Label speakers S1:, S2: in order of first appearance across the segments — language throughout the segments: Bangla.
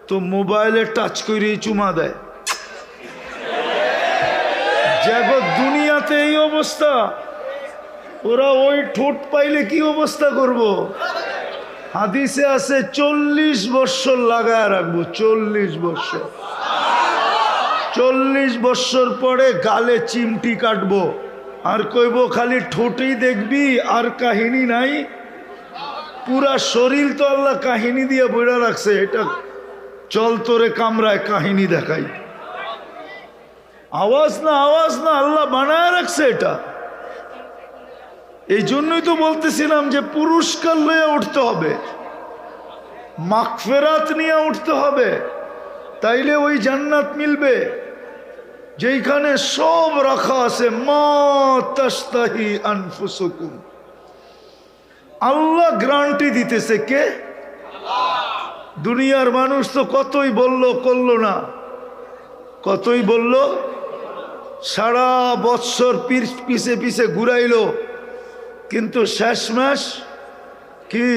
S1: তো মোবাইলে টাচ করেই চুমা দেয়। জগৎ দুনিয়াতে এই অবস্থা, ওরা ওই ঠোঁট পাইলে কি অবস্থা করব। হাদিসে আছে 40 বৎসর লাগায় রাখবো, 40 বৎসর। 40 বৎসর পরে গালে চিমটি কাটবো, আর কইব খালি ঠোঁটেই দেখবি, আর কাহিনী নাই। পুরা শরীর তো আল্লাহ কাহিনী দিয়ে বইরা রাখছে, এটা চল তোরে কামরায় কাহিনী দেখাই। আওয়াজ না আওয়াজ না, আল্লাহ বানায় রাখছে এটা। এই জন্যই তো বলতেছিলাম যে পুরস্কার লইয়া উঠতে হবে, মাগফিরাত নিয়ে উঠতে হবে, তাইলে ওই জান্নাত মিলবে যেখানে সব রাখা আছে। মা তাশতাহি আনফুসুকুম, আল্লাহ গ্যারান্টি দিতেছে। কে? দুনিয়ার মানুষ তো কতই বলল, করলো না। কতই বলল, সারা বৎসর পিছে পিছে ঘুরাইলো, কিন্তু শেষমেশ কি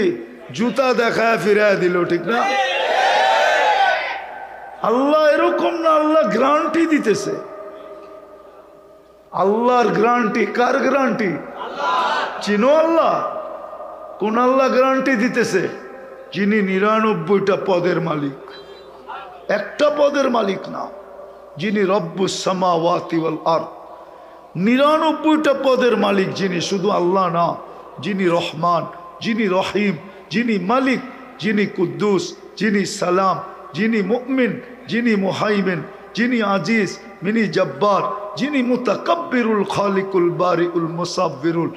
S1: জুতা দেখায় ফিরায় দিল, ঠিক না? আল্লাহ এরকম না, আল্লাহ গ্যারান্টি দিতেছে। আল্লাহর গ্যারান্টি। কার গ্যারান্টি? চিনো আল্লাহ? কোন আল্লাহ গ্যারান্টি দিতেছে? যিনি 99টা পদের মালিক, একটা পদের মালিক না। যিনি রব্বুস সামাওয়াতি ওয়াল আরদ, 99টা পদের মালিক যিনি, শুধু আল্লাহ না, যিনি রহমান, যিনি রহিম, যিনি মালিক, যিনি কুদ্দুস, যিনি সালাম, যিনি মুমিন, যিনি মুহাইমিন, যিনি আজিজ, যিনি জব্বার, যিনি মুতাকাব্বিরুল খালিকুল বারিউল মুসাব্বিরুল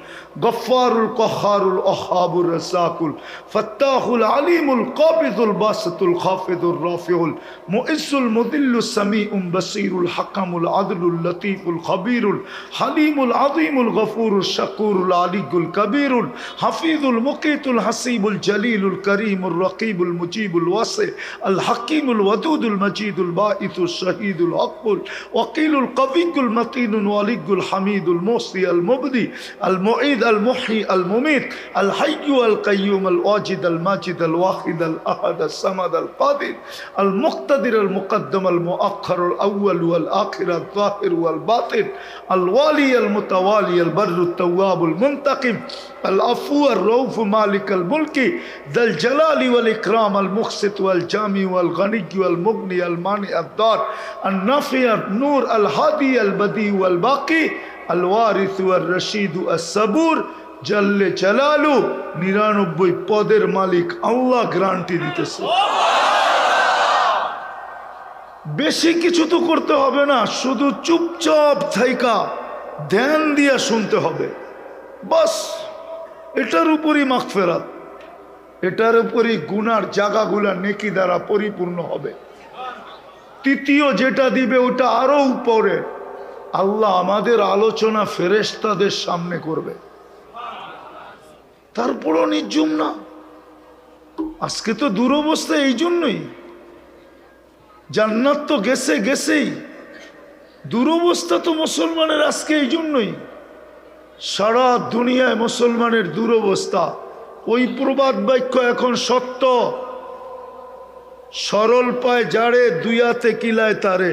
S1: গফফারুল কহারুল ওহাবুর রাসাকুল ফাত্তাহুল আলিমুল কাবিদুল বাসিতুল খাফিদুর রাফিউল মুইসুল মুদিল্লুস সামিউম বাসিরুল হাকামুল আদলুল লতীফুল খবীরুল হালিমুল আযীমুল গফুরুল শাকুরুল আলিয়ুল কবীরুল হাফিজুল মুকিতুল হাসিবুল জলিলুল করিমুর রকিবুল মুজিবুল ওয়াসি আল হাকিমুল ওয়াদুদুল মজিদুল বাঈতুল শহীদুল হকুল ওয়াকিলুল কবিকুল المتين الولي الحميد الموصي المبدي المعيد المحيي المميت الحي القيوم الواجد الماجد الواحد الأحد الصمد القادر المقتدر المقدم المؤخر الأول والآخر الظاهر والباطن الوالي المتوالي البر التواب المنتقم العفو الرؤوف مالك الملك ذا الجلال والإكرام المقسط والجامع والغني والمغني المانع الضار النافع النور الهادي البديع والباقي الوارث والرشيد الصبور জাল্লে জালালু 99 পদের মালিক আল্লাহ গ্যারান্টি দিতেছে। বেশি কিছু তো করতে হবে না, শুধু চুপচাপ থাইকা ধ্যান দিয়া শুনতে হবে, বাস। এটার উপরই মাগফিরাত, এটার উপরই গুনার জায়গাগুলা নেকি দ্বারা পরিপূর্ণ হবে। তৃতীয় যেটা দিবে ওটা আরো উপরে, আল্লাহ আমাদের আলোচনা ফেরেশতাদের সামনে করবে, তারপরও নির্জুম না। আজকে তো দুরবস্থা এই জন্যই, জান্নাত তো গেছে গেছেই, দুরবস্থা তো মুসলমানের আজকে এই জন্যই। সারা দুনিয়ায় মুসলমানের দুরবস্থা। ওই প্রবাদ বাক্য এখন সত্য, সরল পায় যারে দুই হাতে কিলায় তারে।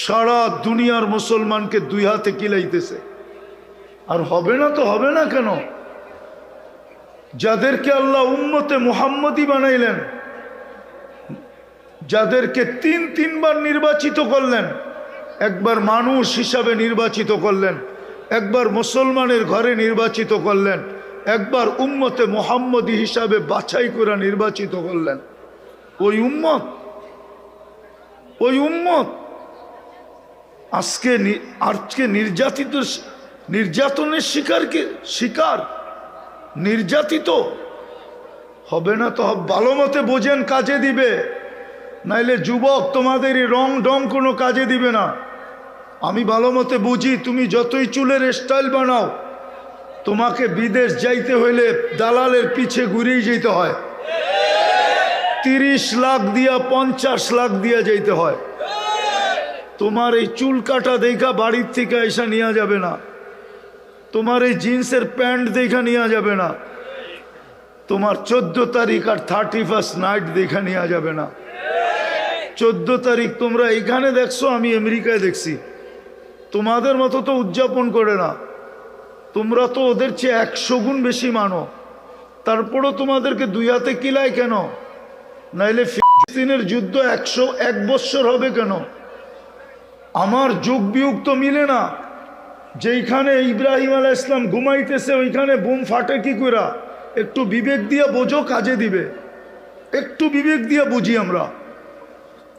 S1: সারা দুনিয়ার মুসলমানকে দুই হাতে কিলাইতেছে। আর হবে না তো হবে না কেন? যাদেরকে আল্লাহ উম্মতে মুহাম্মদী বানাইলেন, যাদেরকে তিনবার নির্বাচিত করলেন, একবার মানুষ হিসাবে নির্বাচিত করলেন, একবার মুসলমানের ঘরে নির্বাচিত করলেন, একবার উম্মতে মুহাম্মদী হিসাবে বাছাই করে নির্বাচিত করলেন। ওই উম্মত আজকে নির্যাতনের শিকার নির্যাতিত হবে না তো? ভালো মতে বোঝেন, কাজে দিবে। নাইলে যুবক তোমাদের এই রং ডং কোনো কাজে দিবে না। আমি ভালো মতে বুঝি, তুমি যতই চুলের স্টাইল বানাও, তোমাকে বিদেশ যাইতে হইলে দালালের পিছে ঘুরেই যেতে হয়। 30 লাখ দিয়া 50 লাখ দিয়া যাইতে হয়। তোমার এই চুল কাটা দেখা বাড়ির থেকে এসা নিয়ে যাবে না, তোমার এই জিন্সের প্যান্ট দেখা নিয়ে যাবে না, তোমার 14 তারিখ আর 31st নাইট দেখা নিয়ে যাবে না। 14 তারিখ তোমরা এখানে দেখছো, আমি আমেরিকায় দেখছি। তোমাদের মতো তো উদযাপন করে না, তোমরা তো ওদের চেয়ে 100 গুণ বেশি মানো। তারপরও তোমাদেরকে 2 হাতে কিলায় কেন? নাইলে ফিলিস্তিনের যুদ্ধ 101 বৎসর হবে কেন? আমার যুগ বিয়োগ তো মিলে না। যেইখানে ইব্রাহিম আলাইহিস সালাম ঘুমাইতেছে ওইখানে বোম ফাটে কি করে? একটু বিবেক দিয়ে বোঝো, কাজে দিবে। একটু বিবেক দিয়ে বুঝি আমরা।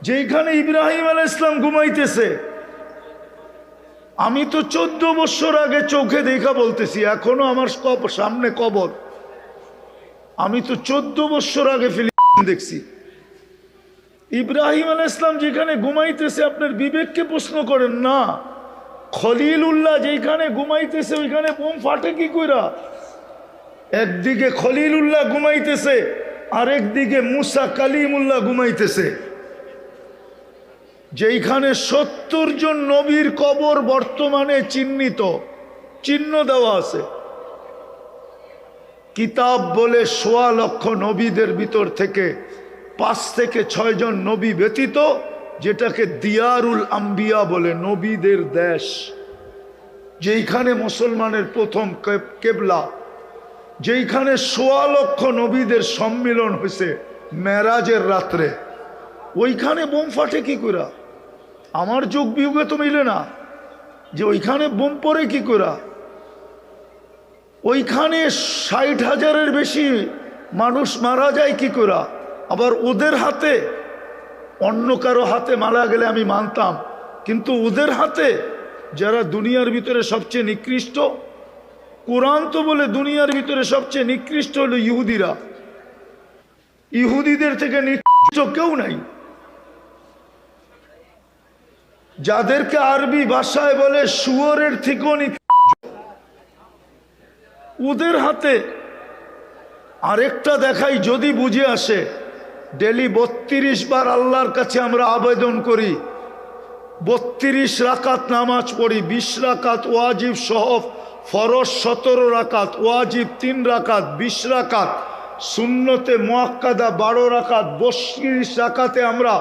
S1: যেইখানে ইব্রাহিম আলাইহিস সালাম ঘুমাইতেছে, আমি তো 14 বছর আগে চোখে দেখা বলতেছি, এখনো আমার সামনে কবর। আমি তো 14 বছর আগে ফিলিস্তিন দেখছি। ইব্রাহিম আলাইহিস সালাম যেখানে ঘুমাইতেছে আপনার বিবেককে প্রশ্ন করেন না। খলিলুল্লাহ যেখানে ঘুমাইতেছে ওইখানে বোম ফাটে কি কইরা? একদিকে খলিলুল্লাহ ঘুমাইতেছে, আরেকদিকে মুসা কালিমুল্লাহ ঘুমাইতেছে। যেইখানে 70 জন নবীর কবর বর্তমানে চিহ্নিত, চিহ্ন দেওয়া আছে। কিতাব বলে 1.25 লক্ষ নবীদের ভিতর থেকে 5 থেকে 6 জন নবী ব্যতীত, যেটাকে দিয়ারুল আম্বিয়া বলে, নবীদের দেশ, যেইখানে মুসলমানের প্রথম কেবলা, যেইখানে 1.25 লক্ষ নবীদের সম্মিলন হয়েছে মেরাজের রাত্রে, ওইখানে বোম ফাটে কি করে? আমার যুগ বিয়োগে তো মিলে না যে ওইখানে বোম পড়ে কি করে। ওইখানে 60,000-এর বেশি মানুষ মারা যায় কি করে? আবার ওদের হাতে, অন্য কারো হাতে মারা গেলে আমি মানতাম, কিন্তু ওদের হাতে, যারা দুনিয়ার ভিতরে সবচেয়ে নিকৃষ্ট, কোরআন তো বলে দুনিয়ার ভিতরে সবচেয়ে নিকৃষ্ট হলো ইহুদিরা। ইহুদিদের থেকে নিকৃষ্ট কেউ নাই। যাদেরকে আরবি ভাষায় বলে শুয়োরের থেকেও নিকৃষ্ট, ওদের হাতে। আরেকটা দেখাই যদি বুঝে আসে, ডেলি 32 বার আল্লাহর কাছে আমরা আবেদন করি, 32 রাকাত নামাজ পড়ি, 20 রাকাত ওয়াজিব সহ ফরজ 17 রাকাত, ওয়াজিব 3 রাকাত, 20 রাকাত, সুন্নতে মুআক্কাদা 12 রাকাত, 32 রাকাতে আমরা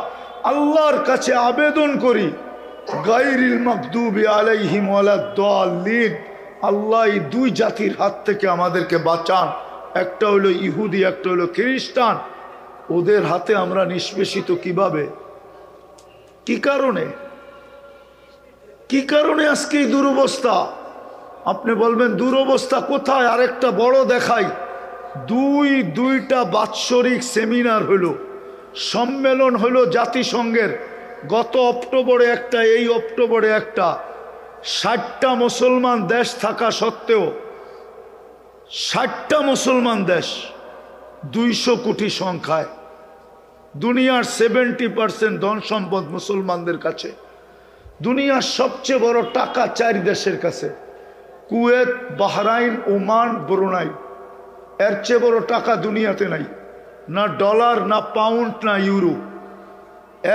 S1: আল্লাহর কাছে আবেদন করি, গায়রিল মাগদুবি আলাইহিম ওয়ালাদ-দাল্লিন, আল্লাহ এই 2 জাতির হাত থেকে আমাদেরকে বাঁচান। একটা হলো ইহুদি, একটা হলো খ্রিস্টান। ওদের হাতে আমরা নিষ্পেষিত কিভাবে? কি কারণে? কি কারণে আজকে এই দুরবস্থা? আপনি বলবেন দুরবস্থা কোথায়? আরেকটা বড় দেখাই। দুইটা বাৎসরিক সেমিনার হলো, সম্মেলন হলো জাতিসংঘের। গত অক্টোবরে একটা, এই অক্টোবরে একটা। 60টা মুসলমান দেশ থাকা সত্ত্বেও, 60টা মুসলমান দেশ, 200 কোটি সংখ্যায়, দুনিয়ার 70% ধন সম্পদ মুসলমানদের কাছে। দুনিয়ার সবচেয়ে বড় টাকা 4 দেশের কাছে, কুয়েত, বাহরাইন, ওমান, ব্রুনাই। এর চেয়ে বড় টাকা দুনিয়াতে নাই, না ডলার, না পাউন্ড, না ইউরো।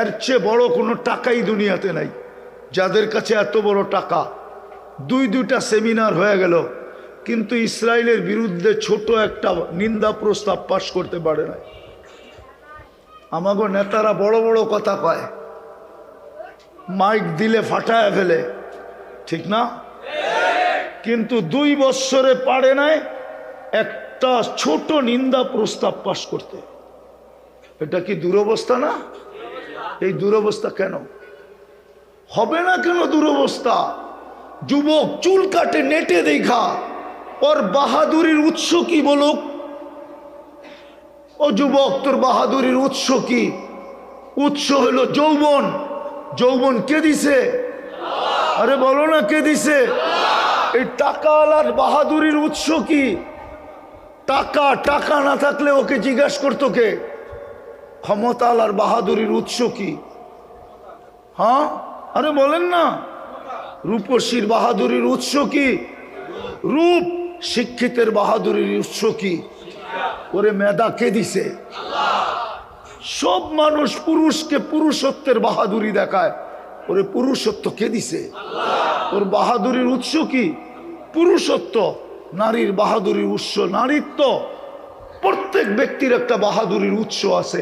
S1: এর চেয়ে বড় কোনো টাকাই দুনিয়াতে নাই, যাদের কাছে এত বড় টাকা। 2টা সেমিনার হয়ে গেল, কিন্তু ইসরায়েলের বিরুদ্ধে ছোট একটা নিন্দা প্রস্তাব পাশ করতে পারে না। আমাগো নেতারা বড় বড় কথা কয়, মাইক দিলে ফাটায় ফেলে, ঠিক না? কিন্তু 2 বছরে পারে নাই একটা ছোট নিন্দা প্রস্তাব পাশ করতে। এটা কি দুরবস্থা না? এই দুরবস্থা কেন হবে না? কেন দুরবস্থা? যুবক চুল কাটে নেটে দেখা, ওর বাহাদুরির উৎস কি বলুক? ও যুবক, তোর বাহাদুরির উৎস কি? উৎস হলো যৌবন। যৌবন কে দিছে? আরে বলো না, কে দিছে? এই টাকাওয়ালার বাহাদুরির উৎস কি? টাকা। টাকা না থাকলে ওকে জিজ্ঞাসা করতো কে? ক্ষমতাওয়ালার বাহাদুরির উৎস কি? হ্যাঁ, আরে বলেন না। রূপসীর বাহাদুরির উৎস কি? রূপ। শিক্ষিতের বাহাদুরির উৎস কি? ওরে মেধা কে দিছে? সব মানুষ পুরুষকে পুরুষত্বের বাহাদুরি দেখায়, ওরে পুরুষত্ব কে দিছে? ওর বাহাদুরির উৎস কি? পুরুষত্ব। নারীর বাহাদুরির উৎস নারীত্ব। প্রত্যেক ব্যক্তির একটা বাহাদুরির উৎস আছে।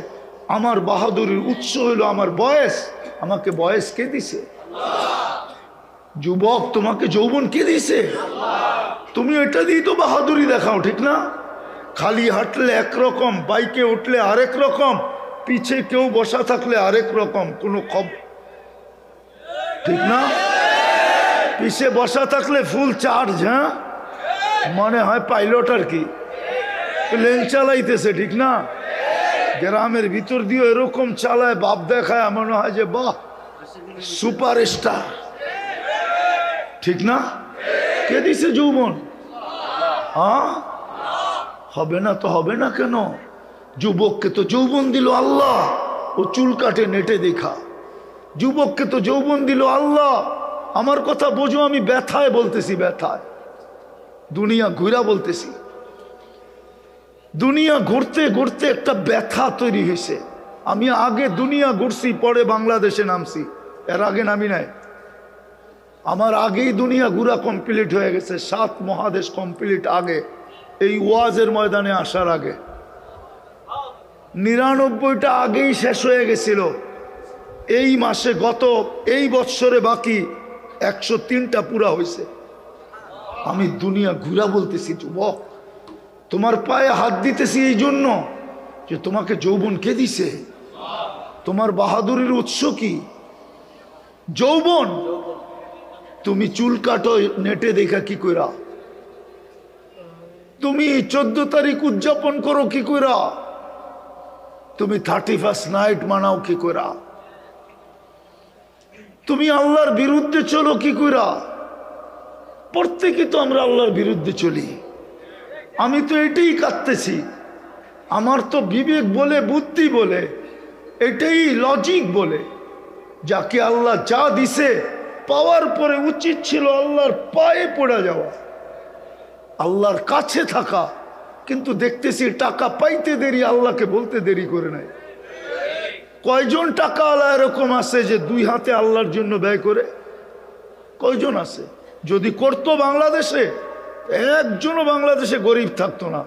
S1: আমার বাহাদুরির উৎস হইল আমার বয়স। আমাকে বয়স কে দিছে? যুবক, তোমাকে যৌবন কে দিছে? তুমি এটা দিয়ে তো বাহাদুরি দেখাও, ঠিক না? খালি হাঁটলে একরকম, বাইকে উঠলে আরেক রকম, পিছে কেউ বসা থাকলে আরেক রকম, কোনো খবর, ঠিক না? পিছে বসা থাকলে ফুল চার্জ, হ্যাঁ, মনে হয় পাইলট আর কি, প্লেন চালাইতেছে, ঠিক না? গ্রামের ভিতর দিয়ে এরকম চালায়, বাপ দেখায়, মনে হয় যে বাহ, সুপার স্টার, ঠিক না? কে দিছে যৌবন? হ্যাঁ, হবে না তো হবে না কেন? যুবককে তো যৌবন দিল আল্লাহ, ও চুল কাটে নেটে দেখা। যুবককে তো যৌবন দিল আল্লাহ। আমার কথা বোঝো, আমি ব্যথায় বলতেছি, ব্যথায়, দুনিয়া ঘুরা বলতেছি। দুনিয়া ঘুরতে ঘুরতে একটা ব্যথা তৈরি হয়েছে। আমি আগে দুনিয়া ঘুরছি, পরে বাংলাদেশে নামছি, এর আগে নামি নাই। আমার আগেই দুনিয়া ঘুরা কমপ্লিট হয়ে গেছে, 7 মহাদেশ কমপ্লিট আগে, এই ওয়াজের ময়দানে আসার আগে। 99টা আগেই শেষ হয়ে গেছিল। এই মাসে, এই বৎসরে বাকি 103টা পুরা হয়েছে। আমি দুনিয়া ঘুরা বলতেছি। যুবক, তোমার পায়ে হাত দিতেছি এই জন্য যে তোমাকে যৌবন কে দিছে? তোমার বাহাদুরির উৎস কি? যৌবন। তুমি চুল কাটো নেটে দেখা কি কইরা? তুমি 14 তারিখ উদযাপন করো কি কইরা? তুমি 31st নাইট মানাও কি কইরা? তুমি আল্লাহর বিরুদ্ধে চলো কি কইরা? প্রত্যেকে তো আমরা আল্লাহর বিরুদ্ধে চলি। আমি তো এটাই কাঁদতেছি। আমার তো বিবেক বলে, বুদ্ধি বলে, এটাই লজিক বলে, যাকে আল্লাহ যা দিছে পাওয়ার পরে উচিত ছিল আল্লাহর পায়ে পড়ে যাওয়া, আল্লাহর কাছে থাকা। কিন্তু দেখতেছি টাকা পাইতে দেরি, আল্লাহকে বলতে দেরি করে নাই। কয়জন টাকা আল্লাহ এরকম আছে যে 2 হাতে আল্লাহর জন্য ব্যয় করে? কয়জন আছে? যদি করতো বাংলাদেশে, একজনও বাংলাদেশে গরিব থাকতো না।